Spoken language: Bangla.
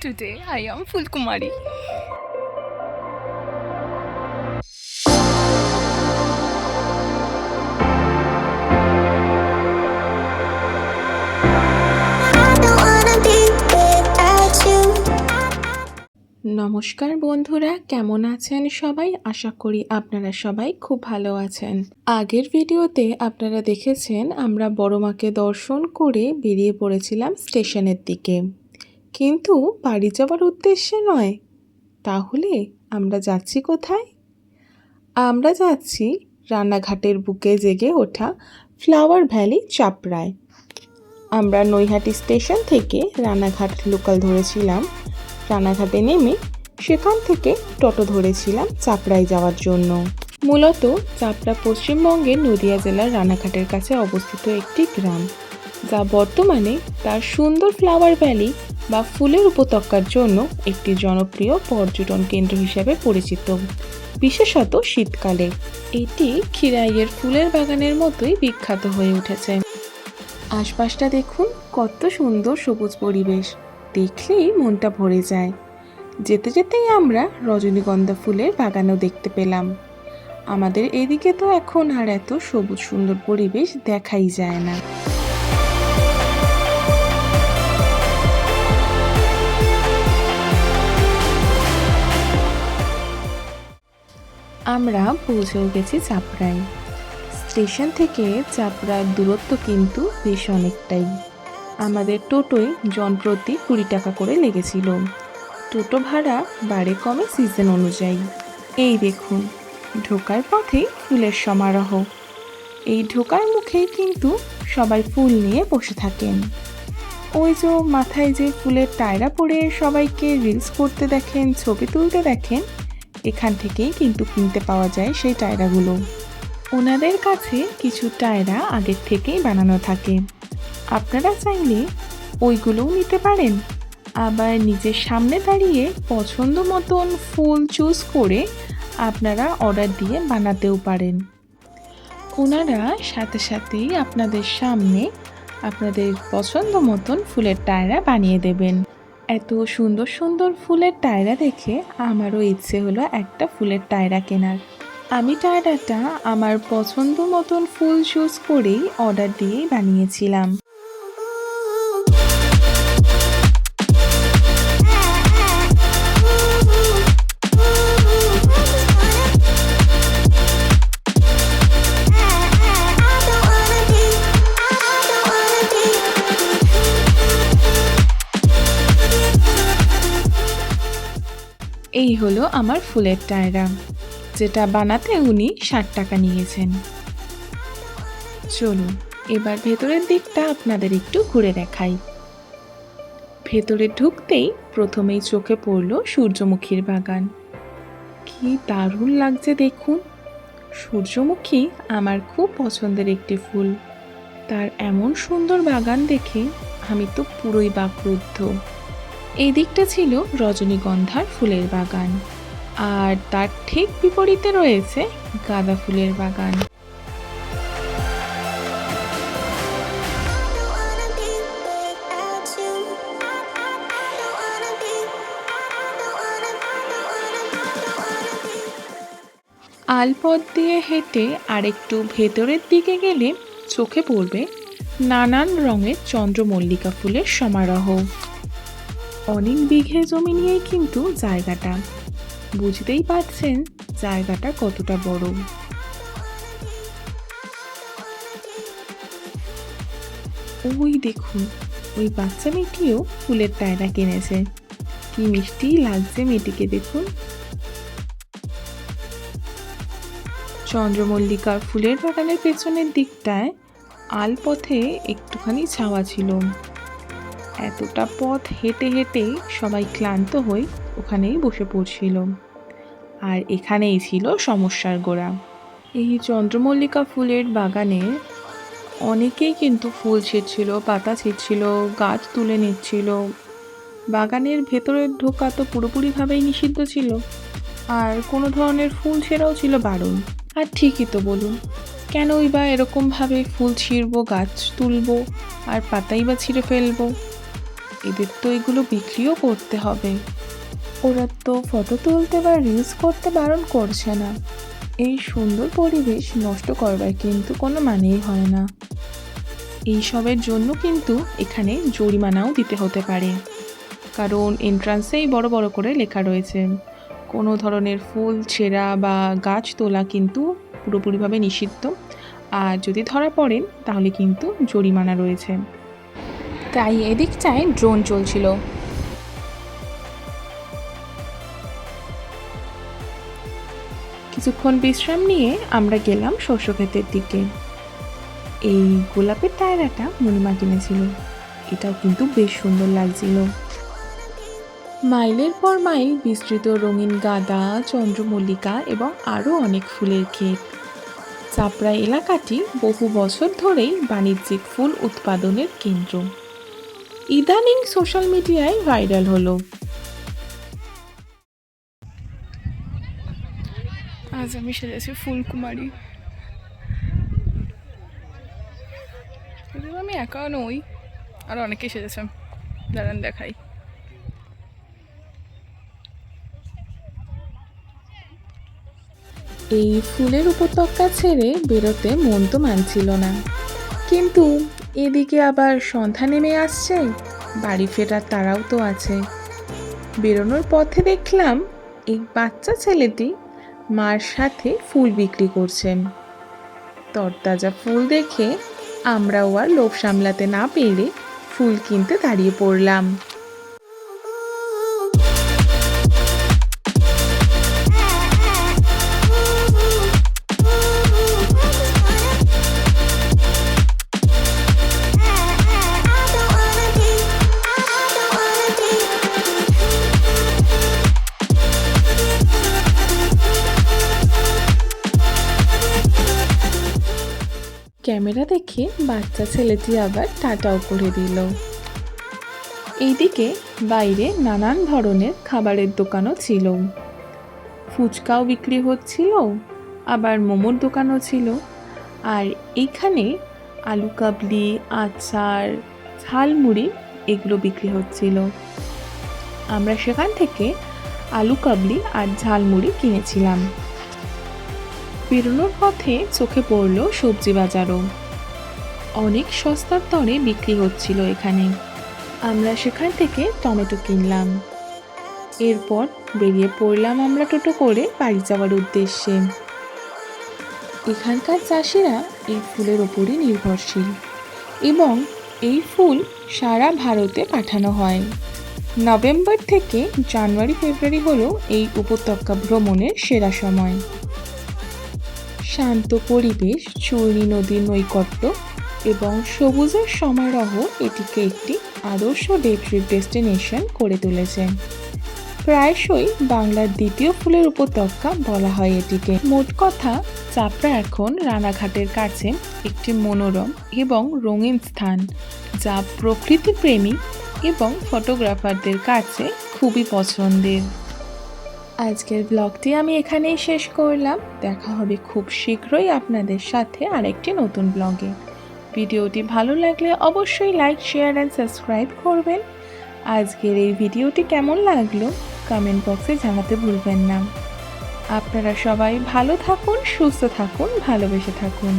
Today I am Fulkumari. নমস্কার বন্ধুরা, কেমন আছেন সবাই? আশা করি আপনারা সবাই খুব ভালো আছেন। আগের ভিডিওতে আপনারা দেখেছেন আমরা বড় মাকে দর্শন করে বেরিয়ে পড়েছিলাম স্টেশনের দিকে, কিন্তু বাড়ি যাওয়ার উদ্দেশ্যে নয়। তাহলে আমরা যাচ্ছি কোথায়? আমরা যাচ্ছি রানাঘাটের বুকে জেগে ওঠা ফ্লাওয়ার ভ্যালি চাপড়ায়। আমরা নৈহাটি স্টেশন থেকে রানাঘাট লোকাল ধরেছিলাম। রানাঘাটে নেমে সেখান থেকে টোটো ধরেছিলাম চাপড়ায় যাওয়ার জন্য। মূলত চাপড়া পশ্চিমবঙ্গের নদিয়া জেলার রানাঘাটের কাছে অবস্থিত একটি গ্রাম, যা বর্তমানে তার সুন্দর ফ্লাওয়ার ভ্যালি বা ফুলের উপত্যকার জন্য একটি জনপ্রিয় পর্যটন কেন্দ্র হিসেবে পরিচিত, বিশেষত শীতকালে। এটি খিরাইয়ের ফুলের বাগানের মতোই বিখ্যাত হয়ে উঠেছে। আশপাশটা দেখুন, কত সুন্দর সবুজ পরিবেশ, দেখলেই মনটা ভরে যায়। যেতে যেতেই আমরা রজনীগন্ধা ফুলের বাগানও দেখতে পেলাম। আমাদের এদিকে তো এখন আর এত সবুজ সুন্দর পরিবেশ দেখাই যায় না। আমরা পৌঁছেও গেছি চাপড়ায়। স্টেশন থেকে চাপড়ার দূরত্ব কিন্তু বেশ অনেকটাই। আমাদের টোটোয় জনপ্রতি 20 টাকা করে লেগেছিল। টোটো ভাড়া বাড়ে কমে সিজন অনুযায়ী। এই দেখুন, ঢোকার পথে ফুলের সমারোহ। এই ঢোকার মুখেই কিন্তু সবাই ফুল নিয়ে বসে থাকেন। ওই যে মাথায় যে ফুলের টায়রা পরে সবাইকে রিলস করতে দেখেন, ছবি তুলতে দেখেন, এখান থেকেই কিন্তু কিনতে পাওয়া যায় সেই টায়রাগুলো। ওনাদের কাছে কিছু টায়রা আগের থেকেই বানানো থাকে, আপনারা চাইলে ওইগুলোও নিতে পারেন। আবার নিজের সামনে দাঁড়িয়ে পছন্দ মতন ফুল চুজ করে আপনারা অর্ডার দিয়ে বানাতেও পারেন। ওনারা সাথে সাথেই আপনাদের সামনে আপনাদের পছন্দ মতন ফুলের টায়রা বানিয়ে দেবেন। এত সুন্দর সুন্দর ফুলের টায়রা দেখে আমারও ইচ্ছে হলো একটা ফুলের টায়রা কেনার। আমি টায়রাটা আমার পছন্দ মতন ফুল চুজ করেই অর্ডার দিয়েই বানিয়েছিলাম। এই হলো আমার ফুলের টায়রা, যেটা বানাতে উনি 60 টাকা নিয়েছেন। চলুন এবার ভেতরের দিকটা আপনাদের একটু ঘুরে দেখাই। ভেতরে ঢুকতেই প্রথমেই চোখে পড়ল সূর্যমুখীর বাগান। কি দারুণ লাগছে দেখুন। সূর্যমুখী আমার খুব পছন্দের একটি ফুল। তার এমন সুন্দর বাগান দেখে আমি তো পুরোই বাকরুদ্ধ। এই দিকটা ছিল রজনীগন্ধার ফুলের বাগান, আর তার ঠিক বিপরীতে রয়েছে গাঁদা ফুলের বাগান। আলপথ দিয়ে হেঁটে আরেকটু ভেতরের দিকে গেলে চোখে পড়বে নানান রঙের চন্দ্রমল্লিকা ফুলের সমারোহ। অনেক বিঘে জমি নিয়েই কিন্তু জায়গাটা, বুঝতেই পারছেন জায়গাটা কতটা বড়। ওই দেখুন, ওই বাচ্চা মেয়েটিও ফুলের টায়রা কিনেছে। কি মিষ্টি লাগছে মেয়েটিকে দেখুন। চন্দ্রমল্লিকা ফুলের বাগানের পেছনের দিকটায় আলপথে একটুখানি ছাওয়া ছিল। এতটা পথ হেঁটে হেঁটে সবাই ক্লান্ত হয়ে ওখানেই বসে পড়ছিল। আর এখানেই ছিল সমস্যার গোড়া। এই চন্দ্রমল্লিকা ফুলের বাগানে অনেকেই কিন্তু ফুল ছিঁড়ছিল, পাতা ছিঁড়ছিল, গাছ তুলে নিচ্ছিল। বাগানের ভেতরে ঢোকা তো পুরোপুরিভাবেই নিষিদ্ধ ছিল, আর কোনো ধরনের ফুল ছেঁড়াও ছিল বারণ। আর ঠিকই তো বলুন, কেনই বা এরকমভাবে ফুল ছিঁড়বো, গাছ তুলবো আর পাতাই বা ছিঁড়ে ফেলবো? এদের তো এগুলো বিক্রিও করতে হবে। ওরা তো ফটো তুলতে বা রিলস করতে বারণ করছে না। এই সুন্দর পরিবেশ নষ্ট করবার কিন্তু কোনো মানেই হয় না। এইসবের জন্য কিন্তু এখানে জরিমানাও দিতে হতে পারে, কারণ এন্ট্রান্সেই বড় বড় করে লেখা রয়েছে কোনো ধরনের ফুল ছেঁড়া বা গাছ তোলা কিন্তু পুরোপুরিভাবে নিষিদ্ধ, আর যদি ধরা পড়েন তাহলে কিন্তু জরিমানা রয়েছে। তাই এদিকটায় ড্রোন চলছিল। কিছুক্ষণ বিশ্রাম নিয়ে আমরা গেলাম শস্য ক্ষেতের দিকে। এই গোলাপের টায়রাটা মণিমা কিনেছিল, এটাও কিন্তু বেশ সুন্দর লাগছিল। মাইলের পর মাইল বিস্তৃত রঙিন গাঁদা, চন্দ্রমল্লিকা এবং আরও অনেক ফুলের ক্ষেত। চাপড়া এলাকাটি বহু বছর ধরেই বাণিজ্যিক ফুল উৎপাদনের কেন্দ্র। ইদানিং সোশ্যাল মিডিয়ায় ভাইরাল হলো। আজ আমি সেজেছি ফুলকুমারী। আমি একা নই, আর অনেকেই সেজেছে, দাঁড়ান দেখাই। এই ফুলের উপত্যকা ছেড়ে বেরোতে মন তো মানছিল না, কিন্তু এদিকে আবার সন্ধ্যা নেমে আসছে, বাড়ি ফেরার তারাও তো আছে। বেরোনোর পথে দেখলাম এই বাচ্চা ছেলেটি মার সাথে ফুল বিক্রি করছেন। তরতাজা ফুল দেখে আমরাও আর লোভ সামলাতে না পেরে ফুল কিনতে দাঁড়িয়ে পড়লাম। ক্যামেরা দেখে বাচ্চা ছেলেটি আবার টাটাও করে দিল। এইদিকে বাইরে নানান ধরনের খাবারের দোকানও ছিল, ফুচকাও বিক্রি হচ্ছিল, আবার মোমোর দোকানও ছিল, আর এইখানে আলু কাবলি, আচার, ঝালমুড়ি এগুলো বিক্রি হচ্ছিল। আমরা সেখান থেকে আলু কাবলি আর ঝালমুড়ি কিনেছিলাম। বেরোনোর পথে চোখে পড়ল সবজি বাজারও, অনেক সস্তার দরে বিক্রি হচ্ছিল এখানে। আমরা সেখান থেকে টমেটো কিনলাম। এরপর বেরিয়ে পড়লাম আমরা টোটো করে বাড়ি যাওয়ার উদ্দেশ্যে। এখানকার চাষিরা এই ফুলের ওপরই নির্ভরশীল এবং এই ফুল সারা ভারতে পাঠানো হয়। নভেম্বর থেকে জানুয়ারি ফেব্রুয়ারি হলো এই উপত্যকা ভ্রমণের সেরা সময়। শান্ত পরিবেশ, চূর্ণী নদীর নৈকট্য এবং সবুজের সমারোহ এটিকে একটি আদর্শ ডে ট্রিপ ডেস্টিনেশন করে তুলেছে। প্রায়শই বাংলার দ্বিতীয় ফুলের উপত্যকা বলা হয় এটিকে। মোট কথা, চাপড়া এখন রানাঘাটের কাছে একটি মনোরম এবং রঙিন স্থান, যা প্রকৃতিপ্রেমী এবং ফটোগ্রাফারদের কাছে খুবই পছন্দের। আজকের ব্লগটি আমি এখানেই শেষ করলাম। দেখা হবে খুব শীঘ্রই আপনাদের সাথে আরেকটি নতুন ব্লগে। ভিডিওটি ভালো লাগলে অবশ্যই লাইক, শেয়ার অ্যান্ড সাবস্ক্রাইব করবেন। আজকের এই ভিডিওটি কেমন লাগলো কমেন্ট বক্সে জানাতে ভুলবেন না। আপনারা সবাই ভালো থাকুন, সুস্থ থাকুন, ভালোবেসে থাকুন।